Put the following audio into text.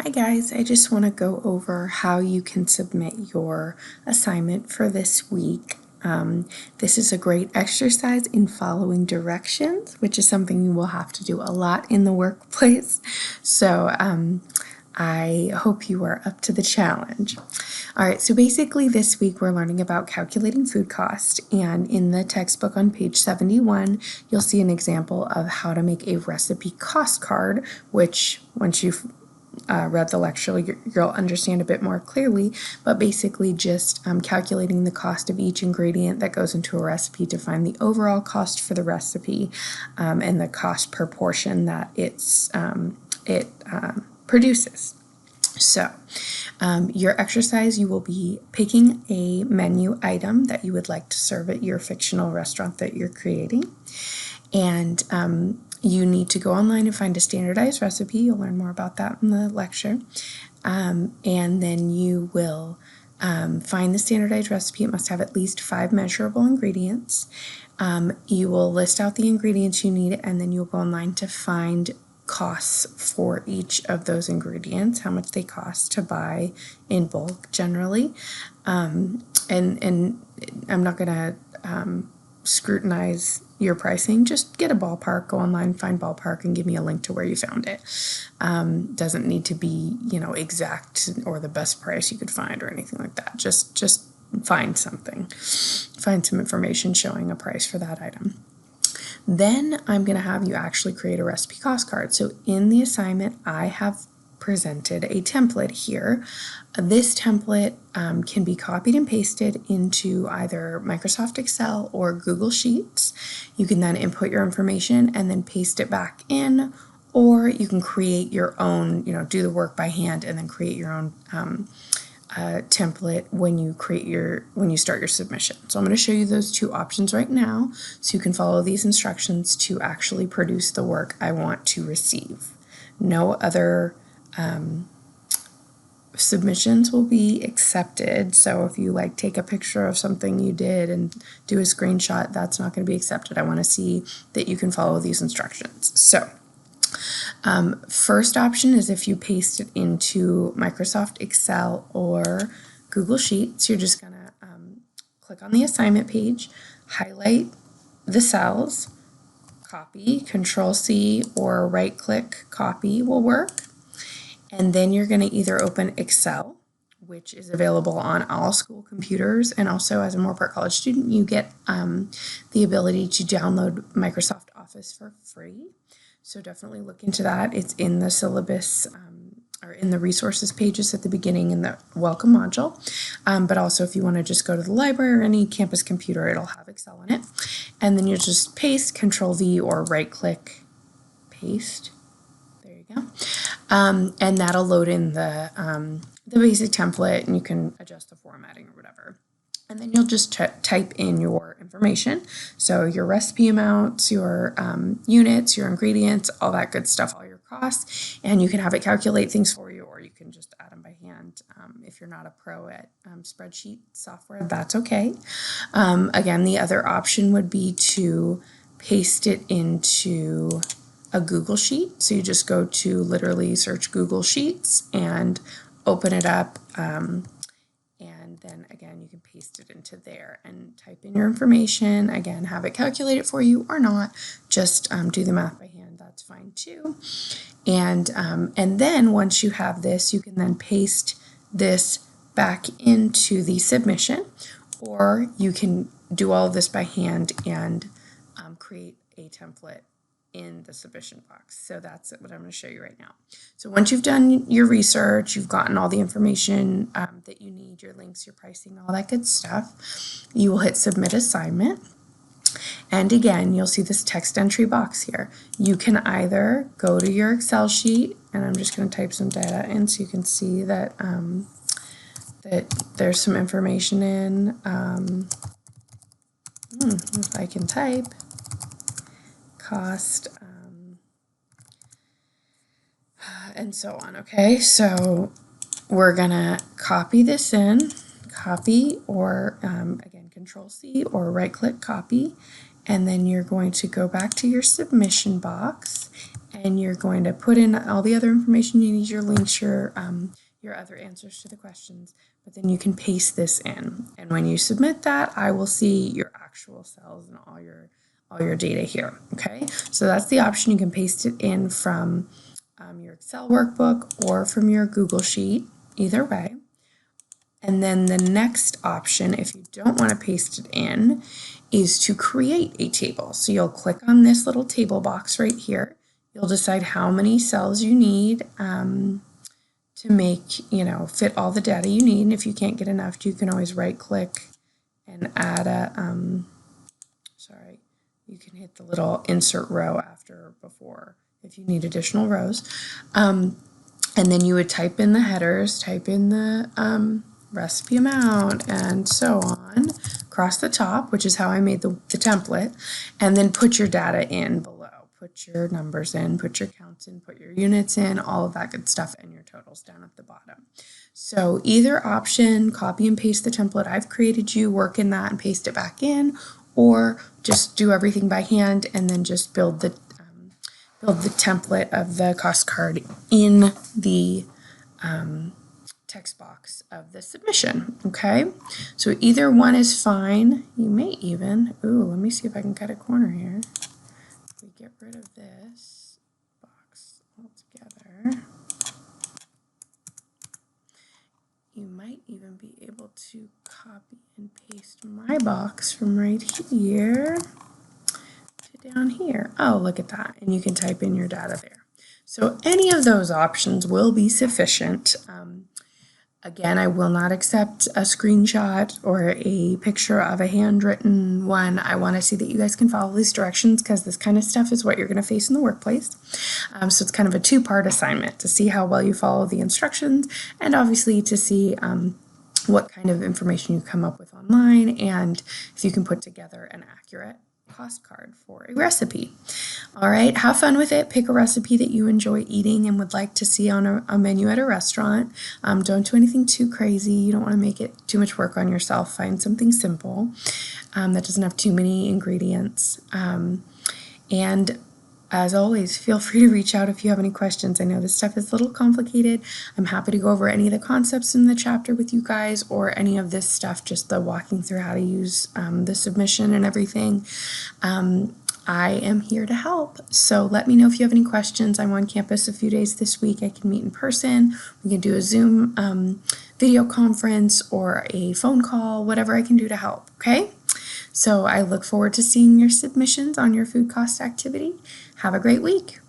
Hi guys, I just want to go over how you can submit your assignment for this week. This is a great exercise in following directions, which is something you will have to do a lot in the workplace. So I hope you are up to the challenge. All right, so basically this week we're learning about calculating food cost, and in the textbook on page 71, you'll see an example of how to make a recipe cost card, which once you've read the lecture, you'll understand a bit more clearly, but basically just calculating the cost of each ingredient that goes into a recipe to find the overall cost for the recipe and the cost per portion that it produces. So your exercise, you will be picking a menu item that you would like to serve at your fictional restaurant that you're creating, and you need to go online and find a standardized recipe. You'll learn more about that in the lecture. And then you will find the standardized recipe. It must have at least 5 measurable ingredients. You will list out the ingredients you need, and then you'll go online to find costs for each of those ingredients, how much they cost to buy in bulk generally. And I'm not going to scrutinize your pricing. Just get a ballpark, go online, find ballpark, and give me a link to where you found it. Doesn't need to be, exact or the best price you could find or anything like that. Just find something. Find some information showing a price for that item. Then I'm going to have you actually create a recipe cost card. So in the assignment, I have presented a template here. This template can be copied and pasted into either Microsoft Excel or Google Sheets. You can then input your information and then paste it back in, or you can create your own, do the work by hand and then create your own template when you start your submission. So I'm going to show you those two options right now so you can follow these instructions to actually produce the work I want to receive. No other submissions will be accepted. So if you take a picture of something you did and do a screenshot, that's not going to be accepted. I want to see that you can follow these instructions. So first option is if you paste it into Microsoft Excel or Google Sheets. You're just going to click on the assignment page, highlight the cells, copy, Control-C, or right-click copy will work. And then you're going to either open Excel, which is available on all school computers, and also as a Moorpark College student, you get the ability to download Microsoft Office for free. So definitely look into that. It's in the syllabus or in the resources pages at the beginning in the welcome module. But also if you want to just go to the library or any campus computer, it'll have Excel in it. And then you just paste, Control-V, or right-click, paste. There you go. And that'll load in the basic template, and you can adjust the formatting or whatever. And then you'll just type in your information. So your recipe amounts, your units, your ingredients, all that good stuff, all your costs, and you can have it calculate things for you, or you can just add them by hand. If you're not a pro at spreadsheet software, that's okay. Again, the other option would be to paste it into a Google Sheet. So you just go to literally search Google Sheets and open it up. And then again, you can paste it into there and type in your information. Again, have it calculate it for you or not. Just do the math by hand. That's fine too. And then once you have this, you can then paste this back into the submission, or you can do all of this by hand and create a template in the submission box. So that's what I'm going to show you right now. So once you've done your research, you've gotten all the information that you need, your links, your pricing, all that good stuff, you will hit submit assignment. And again, you'll see this text entry box here. You can either go to your Excel sheet, and I'm just going to type some data in so you can see that that there's some information in. If I can type cost and so on. Okay, so we're gonna copy this in, copy, or again, Control-C or right-click copy, and then you're going to go back to your submission box and you're going to put in all the other information you need, your links, your other answers to the questions, but then you can paste this in. And when you submit that, I will see your actual cells and all your data here, okay? So that's the option. You can paste it in from your Excel workbook or from your Google Sheet, either way. And then the next option, if you don't want to paste it in, is to create a table. So you'll click on this little table box right here. You'll decide how many cells you need to make, fit all the data you need. And if you can't get enough, you can always right click and add you can hit the little insert row after or before if you need additional rows. And then you would type in the headers, type in the recipe amount, and so on across the top, which is how I made the template, and then put your data in below. Put your numbers in, put your counts in, put your units in, all of that good stuff, and your totals down at the bottom. So either option, copy and paste the template I've created you, work in that and paste it back in, or just do everything by hand and then just build the template of the cost card in the text box of the submission, okay? So either one is fine. You may even, let me see if I can cut a corner here. If we get rid of this box altogether, you might even be able to copy and paste my box from right here to down here. Oh, look at that. And you can type in your data there. So any of those options will be sufficient. Again, I will not accept a screenshot or a picture of a handwritten one. I want to see that you guys can follow these directions because this kind of stuff is what you're going to face in the workplace. So it's kind of a two-part assignment to see how well you follow the instructions and obviously to see what kind of information you come up with online and if you can put together an accurate cost card for a recipe. All right, have fun with it. Pick a recipe that you enjoy eating and would like to see on a menu at a restaurant. Don't do anything too crazy. You don't want to make it too much work on yourself. Find something simple that doesn't have too many ingredients. And as always, feel free to reach out if you have any questions. I know this stuff is a little complicated. I'm happy to go over any of the concepts in the chapter with you guys or any of this stuff, just the walking through how to use the submission and everything. I am here to help. So let me know if you have any questions. I'm on campus a few days this week. I can meet in person. We can do a Zoom video conference or a phone call, whatever I can do to help, okay? So I look forward to seeing your submissions on your food cost activity. Have a great week.